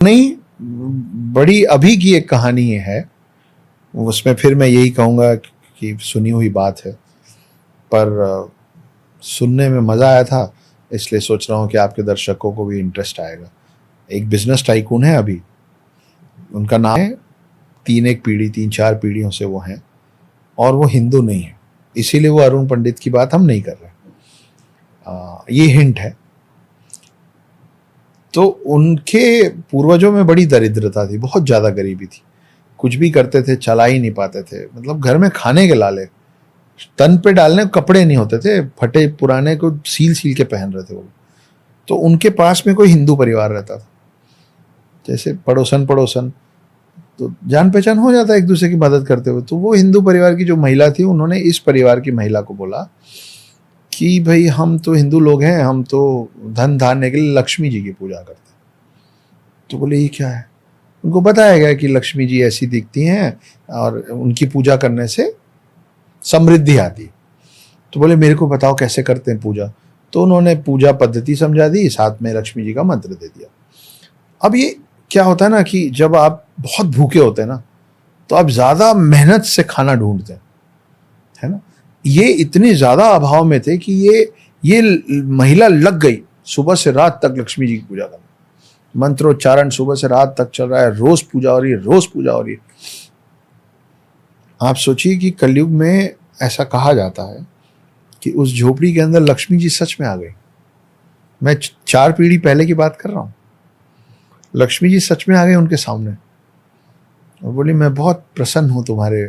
नहीं, बड़ी अभी की एक कहानी है, उसमें फिर मैं यही कहूँगा कि सुनी हुई बात है, पर सुनने में मज़ा आया था, इसलिए सोच रहा हूँ कि आपके दर्शकों को भी इंटरेस्ट आएगा। एक बिजनेस टाइकून है अभी, उनका नाम है, तीन चार पीढ़ियों से वो हैं, और वो हिंदू नहीं है, इसीलिए वो अरुण पंडित की बात हम नहीं कर रहे। ये हिंट है। तो उनके पूर्वजों में बड़ी दरिद्रता थी, बहुत ज़्यादा गरीबी थी, कुछ भी करते थे चला ही नहीं पाते थे, मतलब घर में खाने के लाले, तन पे डालने कपड़े नहीं होते थे, फटे पुराने को सील सील के पहन रहे थे वो। तो उनके पास में कोई हिंदू परिवार रहता था, जैसे पड़ोसन तो जान पहचान हो जाता है एक दूसरे की मदद करते हुए। तो वो हिंदू परिवार की जो महिला थी, उन्होंने इस परिवार की महिला को बोला कि भाई हम तो हिंदू लोग हैं, हम तो धन धान्य के लिए लक्ष्मी जी की पूजा करते हैं। तो बोले ये क्या है? उनको बताया गया कि लक्ष्मी जी ऐसी दिखती हैं और उनकी पूजा करने से समृद्धि आती है। तो बोले मेरे को बताओ कैसे करते हैं पूजा। तो उन्होंने पूजा पद्धति समझा दी, साथ में लक्ष्मी जी का मंत्र दे दिया। अब ये क्या होता है ना कि जब आप बहुत भूखे होते हैं ना, तो आप ज़्यादा मेहनत से खाना ढूंढते हैं, है ना। ये इतने ज़्यादा अभाव में थे कि ये महिला लग गई सुबह से रात तक लक्ष्मी जी की पूजा करना, मंत्रोच्चारण सुबह से रात तक चल रहा है, रोज पूजा हो रही है, रोज पूजा हो रही है। आप सोचिए कि कलयुग में ऐसा कहा जाता है कि उस झोपड़ी के अंदर लक्ष्मी जी सच में आ गई। मैं 4 पीढ़ी पहले की बात कर रहा हूँ। लक्ष्मी जी सच में आ गए उनके सामने और बोली मैं बहुत प्रसन्न हूँ तुम्हारे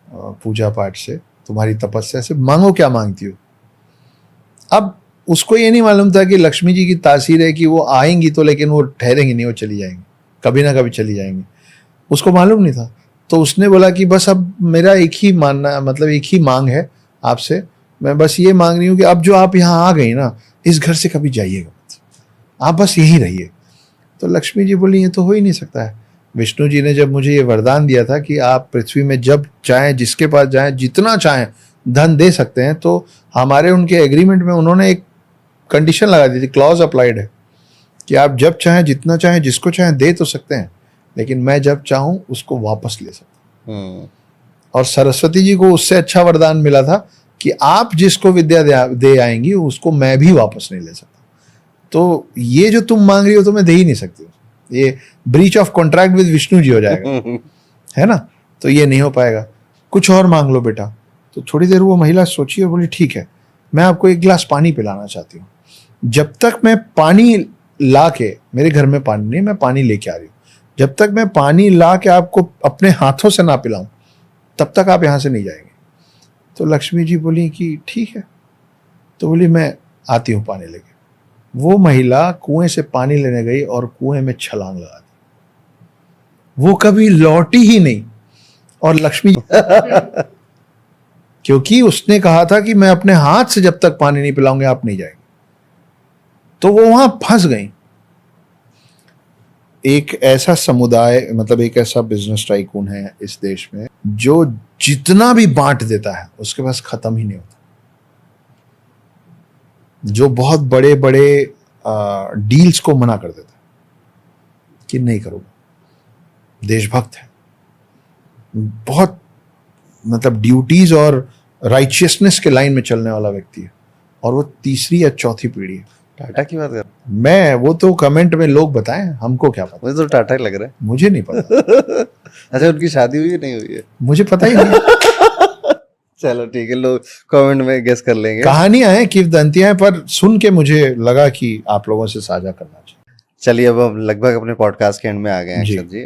पूजा पाठ से, तुम्हारी तपस्या से, मांगो क्या मांगती हो। अब उसको ये नहीं मालूम था कि लक्ष्मी जी की तासीर है कि वो आएंगी तो, लेकिन वो ठहरेंगी नहीं, वो चली जाएंगी, कभी ना कभी चली जाएंगी। उसको मालूम नहीं था। तो उसने बोला कि बस अब मेरा एक ही मानना, मतलब एक ही मांग है आपसे, मैं बस ये मांग रही हूँ कि अब जो आप यहाँ आ गई ना, इस घर से कभी जाइएगा मत, आप बस यहीं रहिए। तो लक्ष्मी जी बोली ये तो हो ही नहीं सकता है। विष्णु जी ने जब मुझे ये वरदान दिया था कि आप पृथ्वी में जब चाहें, जिसके पास जाएं, जितना चाहें धन दे सकते हैं, तो हमारे उनके एग्रीमेंट में उन्होंने एक कंडीशन लगा दी थी, क्लॉज अप्लाइड है कि आप जब चाहें, जितना चाहें, जिसको चाहें दे तो सकते हैं, लेकिन मैं जब चाहूं उसको वापस ले सकता हूं। और सरस्वती जी को उससे अच्छा वरदान मिला था कि आप जिसको विद्या दे आएंगी उसको मैं भी वापस नहीं ले सकता। तो ये जो तुम मांग रही हो तो मैं दे ही नहीं सकती, ये breach of contract with Vishnu ji हो जाएगा, है ना। तो ये नहीं हो पाएगा, कुछ और मांग लो बेटा। तो थोड़ी देर वो महिला सोची और बोली ठीक है, मैं आपको एक गिलास पानी पिलाना चाहती हूँ। जब तक मैं पानी ला के, मेरे घर में पानी नहीं, मैं पानी लेके आ रही हूँ, जब तक मैं पानी ला के आपको अपने हाथों से ना पिलाऊं तब तक आप यहाँ से नहीं जाएंगे। तो लक्ष्मी जी बोली कि ठीक है। तो बोली मैं आती हूँ पानी लेके। वो महिला कुएं से पानी लेने गई और कुएं में छलांग लगा दी। वो कभी लौटी ही नहीं। और लक्ष्मी क्योंकि उसने कहा था कि मैं अपने हाथ से जब तक पानी नहीं पिलाऊंगी आप नहीं जाएंगे, तो वो वहां फंस गई। एक ऐसा समुदाय, मतलब एक ऐसा बिजनेस टाइकून है इस देश में जो जितना भी बांट देता है उसके पास खत्म ही नहीं होता, जो बहुत बड़े बड़े डील्स को मना कर देता है कि नहीं करूंगा। देशभक्त है, बहुत मतलब ड्यूटीज और राइचियसनेस के लाइन में चलने वाला व्यक्ति है, और वो तीसरी या चौथी पीढ़ी है। टाटा की बात कर, मैं वो तो कमेंट में लोग बताएं, हमको क्या पता। मुझे तो टाटा ही लग रहा है। मुझे नहीं पता। अच्छा उनकी शादी हुई है नहीं हुई है? मुझे पता ही नहीं। चलो ठीक है, लोग कमेंट में गेस कर लेंगे। कहानियां हैं, किंवदंतियां हैं, पर सुन के मुझे लगा कि आप लोगों से साझा करना चाहिए। चलिए अब हम लगभग अपने पॉडकास्ट के एंड में आ गए हैं अक्षत जी।